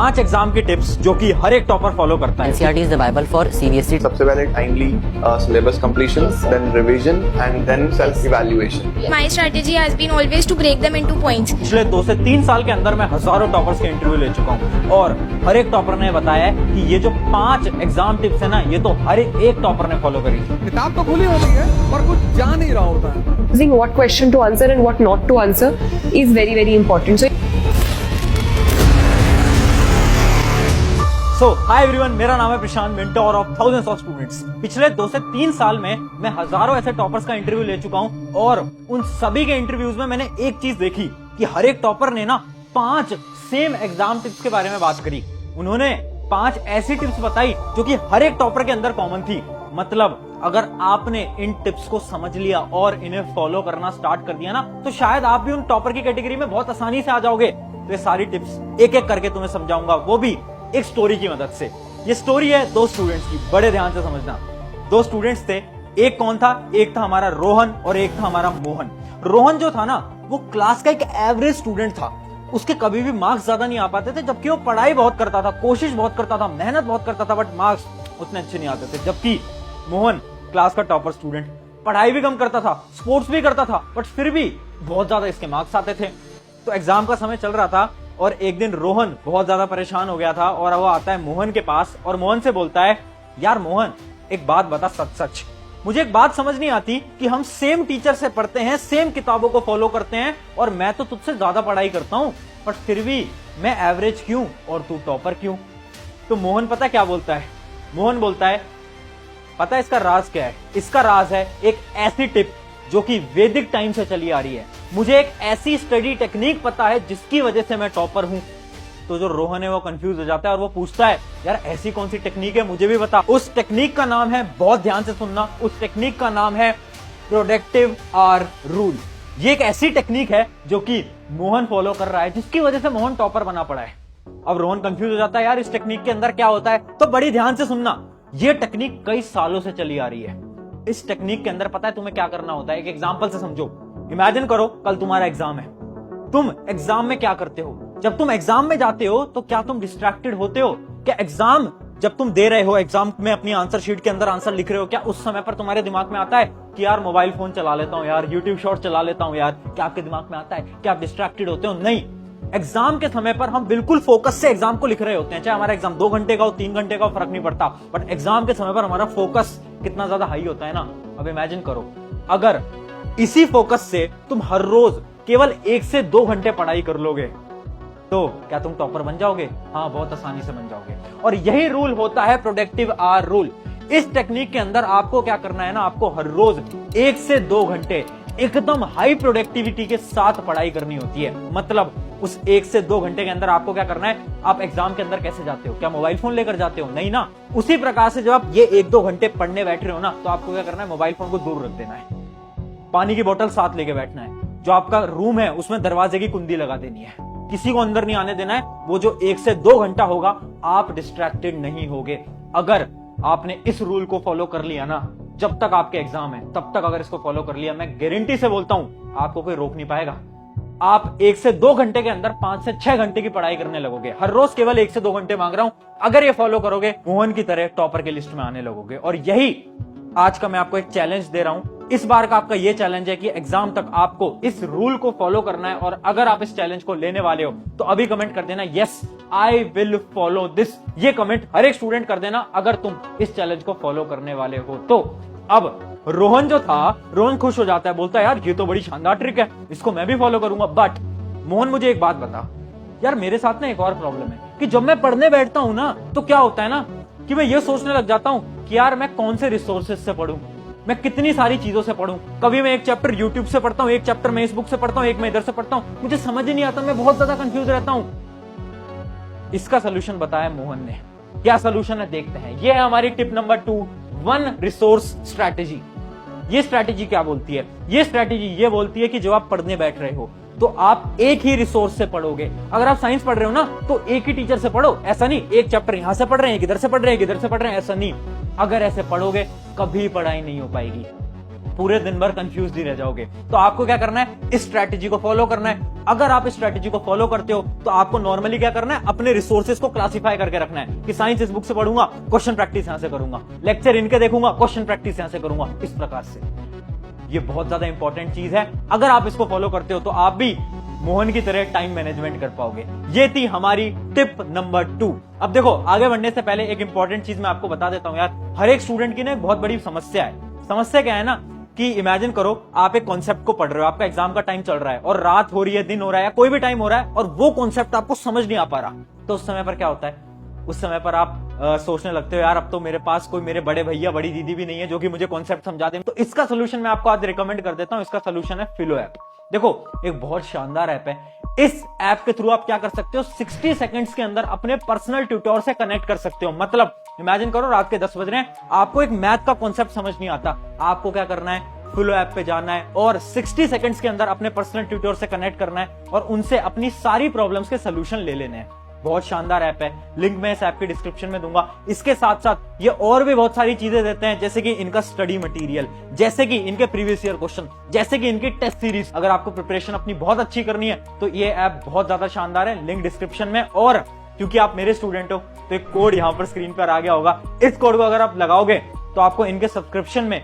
5 exam की tips जो कि हर एक टॉपर फॉलो करता है। NCERT is the Bible for CBSE. सबसे पहले timely syllabus completion, then revision and then self evaluation. My strategy has been always to break them into points. पिछले 2 से 3 साल के अंदर मैं हजारों टॉपर्स के इंटरव्यू ले चुका हूँ और हर एक टॉपर ने बताया है कि ये जो 5 एग्जाम टिप्स है ना, ये तो हर एक टॉपर ने फॉलो करी थी। किताब तो खुली होती है पर कुछ जा नहीं रहा होता है। Choosing what question to answer and what not to answer is very, very important. Hi everyone, मेरा नाम है Prashant, mentor of thousands of students. पिछले 2 से 3 साल में मैं हजारों ऐसे टॉपर्स का इंटरव्यू ले चुका हूं और उन सभी के इंटरव्यूज में मैंने एक चीज देखी कि हर एक टॉपर ने ना 5 सेम एग्जाम टिप्स के बारे में बात करी। उन्होंने 5 ऐसी टिप्स बताई जो कि हर एक टॉपर के अंदर कॉमन थी। मतलब अगर आपने इन टिप्स को समझ लिया और इन्हें फॉलो करना स्टार्ट कर दिया ना, तो शायद आप भी उन टॉपर की कैटेगरी में बहुत आसानी से आ जाओगे। तो ये सारी टिप्स एक एक करके तुम्हें समझाऊंगा, वो भी एक स्टोरी की मदद से। ये स्टोरी है 2 स्टूडेंट्स की, बड़े ध्यान से समझना। 2 स्टूडेंट्स थे, एक कौन था? एक था हमारा रोहन और एक था हमारा मोहन। रोहन जो था ना, वो क्लास का एक एवरेज स्टूडेंट था। उसके कभी भी मार्क्स ज्यादा नहीं आ पाते थे, जबकि वो पढ़ाई बहुत करता था, कोशिश बहुत करता था, मेहनत बहुत करता था, बट मार्क्स उतने अच्छे नहीं आते थे। जबकि मोहन क्लास का टॉपर स्टूडेंट, पढ़ाई भी कम करता था, स्पोर्ट्स भी करता था, बट फिर भी बहुत ज्यादा इसके मार्क्स आते थे। तो एग्जाम का समय चल रहा था और एक दिन रोहन बहुत ज्यादा परेशान हो गया था और वो आता है मोहन के पास और मोहन से बोलता है, यार मोहन, एक बात बता सच सच, मुझे एक बात समझ नहीं आती कि हम सेम टीचर से पढ़ते हैं, सेम किताबों को फॉलो करते हैं और मैं तो तुझसे ज्यादा पढ़ाई करता हूं, बट फिर भी मैं एवरेज क्यों और तू टॉपर क्यों? तो मोहन पता क्या बोलता है? मोहन बोलता है, पता है इसका राज क्या है? इसका राज है एक ऐसी टिप जो कि वैदिक टाइम से चली आ रही है। मुझे एक ऐसी स्टडी टेक्निक पता है जिसकी वजह से मैं टॉपर हूं। तो जो रोहन है वो कंफ्यूज हो जाता है और वो पूछता है, यार ऐसी कौन सी टेक्निक है, मुझे भी बता। उस टेक्निक का नाम है, बहुत ध्यान से सुनना, उस टेक्निक का नाम है प्रोडक्टिव आर रूल। ये एक ऐसी टेक्निक है जो कि मोहन फॉलो कर रहा है, जिसकी वजह से मोहन टॉपर बना पड़ा है। अब रोहन कंफ्यूज हो जाता है, यार इस टेक्निक के अंदर क्या होता है? तो बड़ी ध्यान से सुनना, ये टेक्निक कई सालों से चली आ रही है। इस टेक्निक के अंदर पता है तुम्हें क्या करना होता है? एक एग्जांपल से समझो। इमेजिन करो कल तुम्हारा एग्जाम है। तुम एग्जाम में क्या करते हो? जब तुम एग्जाम में जाते हो तो क्या तुम डिस्ट्रैक्टेड होते हो? क्या एग्जाम जब तुम दे रहे हो, एग्जाम में अपनी आंसर शीट के अंदर आंसर लिख रहे हो, क्या उस समय पर तुम्हारे दिमाग में आता है कि यार मोबाइल फोन चला लेता हूं, यार यूट्यूब शॉर्ट चला लेता हूं यार? क्या आपके दिमाग में आता है? क्या आप डिस्ट्रैक्टेड होते हो? नहीं। एग्जाम के समय पर हम बिल्कुल फोकस से एग्जाम को लिख रहे होते हैं, चाहे हमारा एग्जाम 2 घंटे का हो, 3 घंटे का हो, फर्क नहीं पड़ता। बट एग्जाम के समय पर हमारा फोकस कितना ज्यादा हाई होता है ना। अब इमेजिन करो, अगर इसी फोकस से तुम हर रोज केवल 1 से 2 घंटे पढ़ाई कर लोगे तो क्या तुम टॉपर बन जाओगे? हाँ, बहुत आसानी से बन जाओगे। और यही रूल होता है प्रोडक्टिव आर रूल। इस टेक्निक के अंदर आपको क्या करना है ना, आपको हर रोज 1 से 2 घंटे एकदम हाई प्रोडक्टिविटी के साथ पढ़ाई करनी होती है। मतलब उस 1 से 2 घंटे के अंदर आपको क्या करना है? आप एग्जाम के अंदर कैसे जाते हो? क्या मोबाइल फोन लेकर जाते हो? नहीं ना। उसी प्रकार से जब आप ये 1-2 घंटे पढ़ने बैठ रहे हो ना, तो आपको क्या करना है? मोबाइल फोन को दूर रख देना है, पानी की बोतल साथ लेके बैठना है, जो आपका रूम है उसमें दरवाजे की कुंडी लगा देनी है, किसी को अंदर नहीं आने देना है। वो जो 1 से 2 घंटा होगा आप डिस्ट्रैक्टेड नहीं होगे। अगर आपने इस रूल को फॉलो कर लिया ना, जब तक आपके एग्जाम है तब तक अगर इसको फॉलो कर लिया, मैं गारंटी से बोलता हूं आपको कोई रोक नहीं पाएगा। आप 1 से 2 घंटे के अंदर 5 से 6 घंटे की पढ़ाई करने लगोगे। हर रोज केवल 1 से 2 घंटे मांग रहा हूं। अगर ये फॉलो करोगे, मोहन की तरह टॉपर की लिस्ट में आने लगोगे। और यही आज का मैं आपको एक चैलेंज दे रहा हूं। इस बार का आपका ये चैलेंज है कि एग्जाम तक आपको इस रूल को फॉलो करना है। और अगर आप इस चैलेंज को लेने वाले हो तो अभी कमेंट कर देना, yes I will follow this. ये कमेंट हर एक स्टूडेंट कर देना अगर तुम इस चैलेंज को फॉलो करने वाले हो तो। अब रोहन जो था, रोहन खुश हो जाता है, बोलता है, यार ये तो बड़ी शानदार ट्रिक है, इसको मैं भी फॉलो करूंगा। बट मोहन, मुझे एक बात बता, यार मेरे साथ ना एक और प्रॉब्लम है कि जब मैं पढ़ने बैठता हूं ना, तो क्या होता है ना कि मैं ये सोचने लग जाता हूं कि यार मैं कौन से रिसोर्सेज से पढ़ूं, मैं कितनी सारी चीजों से पढ़ूं। कभी मैं एक चैप्टर यूट्यूब से पढ़ता हूं, एक चैप्टर मैं इस बुक से पढ़ता हूं, एक मैं इधर से पढ़ता हूं, मुझे समझ ही नहीं आता, मैं बहुत ज्यादा कंफ्यूज रहता हूं। इसका सोल्यूशन बताया मोहन ने। क्या सोल्यूशन है देखते हैं। ये है हमारी टिप नंबर 2, 1 रिसोर्स स्ट्रैटेजी। ये स्ट्रैटेजी क्या बोलती है? ये स्ट्रैटेजी ये बोलती है कि जब आप पढ़ने बैठ रहे हो तो आप एक ही रिसोर्स से पढ़ोगे। अगर आप साइंस पढ़ रहे हो ना, तो एक ही टीचर से पढ़ो। ऐसा नहीं एक चैप्टर यहां से पढ़ रहे हैं, किधर से पढ़ रहे हैं, किधर से पढ़ रहे हैं, ऐसा नहीं। अगर ऐसे पढ़ोगे कभी पढ़ाई नहीं हो पाएगी, पूरे दिन भर कंफ्यूज ही रह जाओगे। तो आपको क्या करना है? इस स्ट्रैटेजी को फॉलो करना है। अगर आप इस स्ट्रेटेजी को फॉलो करते हो तो आपको नॉर्मली क्या करना है, अपने रिसोर्सेज को क्लासिफाई करके रखना है कि साइंस इस बुक से पढ़ूंगा, क्वेश्चन प्रैक्टिस यहां से करूंगा, लेक्चर इनके देखूंगा, क्वेश्चन प्रैक्टिस यहां से करूंगा, इस प्रकार से। ये बहुत ज्यादा इंपॉर्टेंट चीज है। अगर आप इसको फॉलो करते हो तो आप भी मोहन की तरह टाइम मैनेजमेंट कर पाओगे। ये थी हमारी टिप नंबर 2। अब देखो, आगे बढ़ने से पहले एक इंपॉर्टेंट चीज मैं आपको बता देता हूं यार। हर एक स्टूडेंट की ना एक बहुत बड़ी समस्या है। समस्या क्या है ना कि इमेजिन करो आप एक कॉन्सेप्ट को पढ़ रहे हो, आपका एग्जाम का टाइम चल रहा है और रात हो रही है, दिन हो रहा है, या कोई भी टाइम हो रहा है और वो कॉन्सेप्ट आपको समझ नहीं आ पा रहा। तो उस समय पर क्या होता है? उस समय पर आप सोचने लगते हो यार अब तो मेरे पास कोई मेरे बड़े भैया बड़ी दीदी भी नहीं है जो कि मुझे कॉन्सेप्ट समझा दे। तो इसका सोल्यूशन मैं आपको आज रिकमेंड कर देता हूं। इसका सोल्यूशन है फिलो ऐप। देखो, एक बहुत शानदार ऐप है। इस ऐप के थ्रू आप क्या कर सकते हो, 60 सेकंड्स के अंदर अपने पर्सनल ट्यूटर से कनेक्ट कर सकते हो। मतलब इमेजिन करो रात के 10 बज रहे हैं, आपको एक मैथ का कॉन्सेप्ट समझ नहीं आता, आपको क्या करना है, फिलो ऐप पे जाना है और 60 सेकंड्स के अंदर अपने पर्सनल ट्यूटर से कनेक्ट करना है और उनसे अपनी सारी प्रॉब्लम्स के सोल्यूशन ले लेने हैं। बहुत शानदार ऐप है, लिंक मैं इस ऐप के डिस्क्रिप्शन में दूंगा। इसके साथ साथ ये और भी बहुत सारी चीजें देते हैं, जैसे कि इनका स्टडी मटेरियल, जैसे कि इनके प्रीवियस ईयर क्वेश्चन, जैसे कि इनकी टेस्ट सीरीज। अगर आपको प्रिपरेशन अपनी बहुत अच्छी करनी है तो ये ऐप बहुत ज्यादा शानदार है, लिंक डिस्क्रिप्शन में। और क्योंकि आप मेरे स्टूडेंट हो तो एक कोड यहां पर स्क्रीन पर आ गया होगा, इस कोड को अगर आप लगाओगे तो आपको इनके सब्सक्रिप्शन में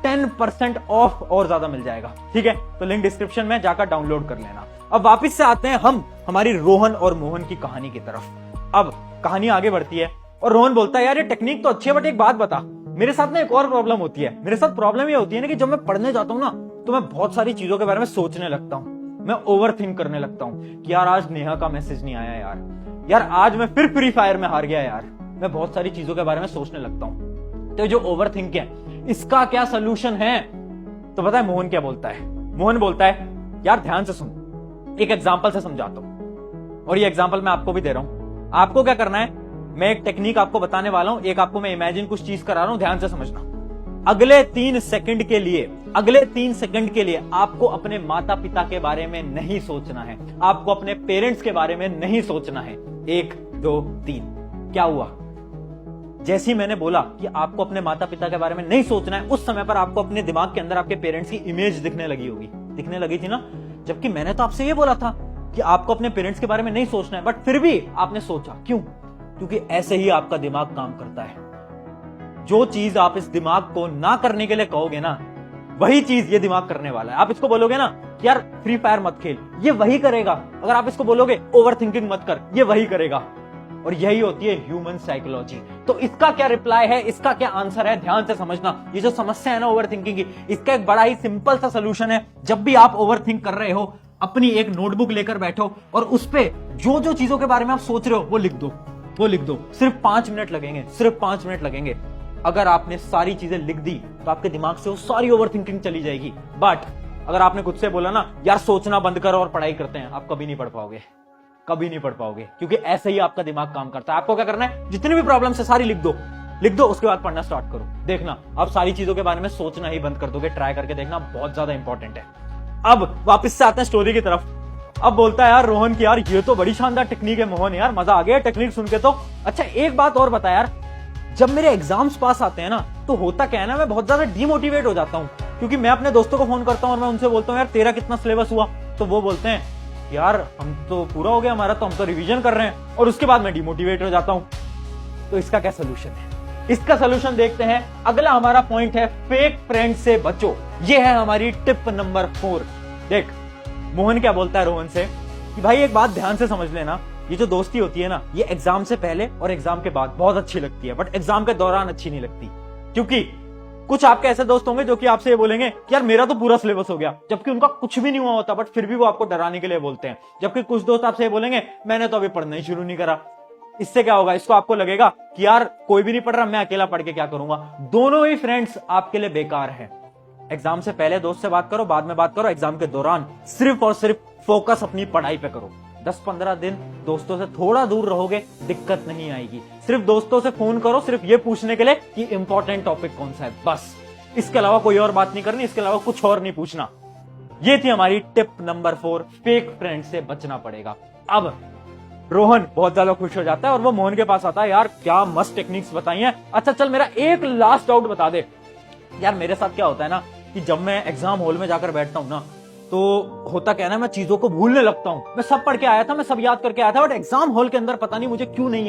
10% ऑफ और ज्यादा मिल जाएगा। ठीक है, तो लिंक डिस्क्रिप्शन में जाकर डाउनलोड कर लेना। अब वापस से आते हैं हम हमारी रोहन और मोहन की कहानी की तरफ। अब कहानी आगे बढ़ती है और रोहन बोलता है यार ये टेक्निक तो अच्छी है बट एक बात बता, मेरे साथ ना एक और प्रॉब्लम होती है। मेरे साथ प्रॉब्लम ये होती है ना कि जब मैं पढ़ने जाता हूँ ना तो मैं बहुत सारी चीजों के बारे में सोचने लगता हूँ, मैं ओवर थिंक करने लगता हूँ कि यार आज नेहा का मैसेज नहीं आया, यार आज मैं फिर फ्री फायर में हार गया, यार मैं बहुत सारी चीजों के बारे में सोचने लगता हूँ। तो जो ओवर थिंक है इसका क्या सोल्यूशन है? तो पता है मोहन क्या बोलता है? मोहन बोलता है यार ध्यान से सुन, एक एग्जांपल से समझाता हूं और ये एग्जांपल मैं आपको भी दे रहा हूं। आपको क्या करना है, मैं एक टेक्निक आपको बताने वाला हूं, एक आपको मैं इमेजिन कुछ चीज करा रहा हूं, ध्यान से समझना। अगले 3 सेकंड के लिए आपको अपने माता पिता के बारे में नहीं सोचना है, आपको अपने पेरेंट्स के बारे में नहीं सोचना है। 1 2 3 क्या हुआ? जैसे ही मैंने बोला कि आपको अपने माता पिता के बारे में नहीं सोचना है, उस समय पर आपको अपने दिमाग के अंदर आपके पेरेंट्स की इमेज दिखने लगी होगी, दिखने लगी थी ना। जबकि मैंने तो आपसे ये बोला था कि आपको अपने पेरेंट्स के बारे में नहीं सोचना है, बट फिर भी आपने सोचा। क्यों? क्योंकि ऐसे ही आपका दिमाग काम करता है। जो चीज आप इस दिमाग को ना करने के लिए कहोगे ना, वही चीज ये दिमाग करने वाला है। आप इसको बोलोगे ना कि यार फ्री फायर मत खेल, ये वही करेगा। अगर आप इसको बोलोगे ओवर थिंकिंग मत कर, ये वही करेगा। और यही होती है ह्यूमन साइकोलॉजी। तो इसका क्या रिप्लाई है, इसका क्या आंसर है, ध्यान से समझना। ये जो समस्या है ना ओवर थिंकिंग की, इसका एक बड़ा ही सिंपल सा सोल्यूशन है। जब भी आप ओवर थिंक कर रहे हो, अपनी एक नोटबुक लेकर बैठो और उस पे जो जो चीजों के बारे में आप सोच रहे हो वो लिख दो। सिर्फ 5 मिनट लगेंगे, सिर्फ 5 मिनट लगेंगे। अगर आपने सारी चीजें लिख दी तो आपके दिमाग से वो सारी ओवर थिंकिंग चली जाएगी। बट अगर आपने खुद से बोला ना यार सोचना बंद करो और पढ़ाई करते हैं, आप कभी नहीं पढ़ पाओगे, कभी नहीं पढ़ पाओगे, क्योंकि ऐसे ही आपका दिमाग काम करता है। आपको क्या करना है, जितनी भी प्रॉब्लम है सारी लिख दो, उसके बाद पढ़ना स्टार्ट करो। देखना आप सारी चीजों के बारे में सोचना ही बंद कर दोगे। ट्राई करके देखना, बहुत ज्यादा इंपॉर्टेंट है। अब वापस से आते हैं स्टोरी की तरफ। अब बोलता है यार रोहन की यार ये तो बड़ी शानदार टेक्निक है मोहन, यार मजा आ गया टेक्निक सुन के तो। अच्छा एक बात और बता यार, जब मेरे एग्जाम्स पास आते हैं ना तो होता क्या है ना, मैं बहुत ज्यादा डिमोटिवेट हो जाता हूँ, क्योंकि मैं अपने दोस्तों को फोन करता हूँ और मैं उनसे बोलता हूँ यार तेरा कितना सिलेबस हुआ, तो वो बोलते हैं यार हम तो पूरा हो गया हमारा, तो हम तो रिवीजन कर रहे हैं, और उसके बाद मैं डिमोटिवेट हो जाता हूं। तो इसका क्या सोल्यूशन है? इसका सोल्यूशन देखते हैं। अगला हमारा पॉइंट है फेक फ्रेंड से बचो। ये है हमारी टिप नंबर 4। देख मोहन क्या बोलता है रोहन से कि भाई एक बात ध्यान से समझ लेना, ये जो दोस्ती होती है ना, ये एग्जाम से पहले और एग्जाम के बाद बहुत अच्छी लगती है, बट एग्जाम के दौरान अच्छी नहीं लगती। क्योंकि कुछ आपके ऐसे दोस्त होंगे जो कि आपसे ये बोलेंगे कि यार मेरा तो पूरा सिलेबस हो गया, जबकि उनका कुछ भी नहीं हुआ होता, बट फिर भी वो आपको डराने के लिए बोलते हैं। जबकि कुछ दोस्त आपसे ये बोलेंगे मैंने तो अभी पढ़ना ही शुरू नहीं करा। इससे क्या होगा, इसको आपको लगेगा कि यार कोई भी नहीं पढ़ रहा, मैं अकेला पढ़ के क्या करूंगा। दोनों ही फ्रेंड्स आपके लिए बेकार हैं। एग्जाम से पहले दोस्त से बात करो, बाद में बात करो। एग्जाम के दौरान सिर्फ और सिर्फ फोकस अपनी पढ़ाई पे करो। 10-15 दिन दोस्तों से थोड़ा दूर रहोगे, दिक्कत नहीं आएगी। सिर्फ दोस्तों से फोन करो सिर्फ ये पूछने के लिए कि इंपॉर्टेंट टॉपिक कौन सा है, बस। इसके अलावा कोई और बात नहीं करनी, इसके अलावा कुछ और नहीं पूछना। ये थी हमारी टिप नंबर 4, फेक फ्रेंड से बचना पड़ेगा। अब रोहन बहुत ज्यादा खुश हो जाता है और वो मोहन के पास आता है, यार क्या मस्त टेक्निक्स बताई हैं। अच्छा चल मेरा एक लास्ट डाउट बता दे। यार मेरे साथ क्या होता है ना कि जब मैं एग्जाम हॉल में जाकर बैठता हूं ना, तो होता क्या है ना, मैं चीजों को भूलने लगता हूँ। मैं सब पढ़ के आया था, मैं सब याद करके आया था, बट एग्जाम हॉल के अंदर पता नहीं मुझे क्यों नहीं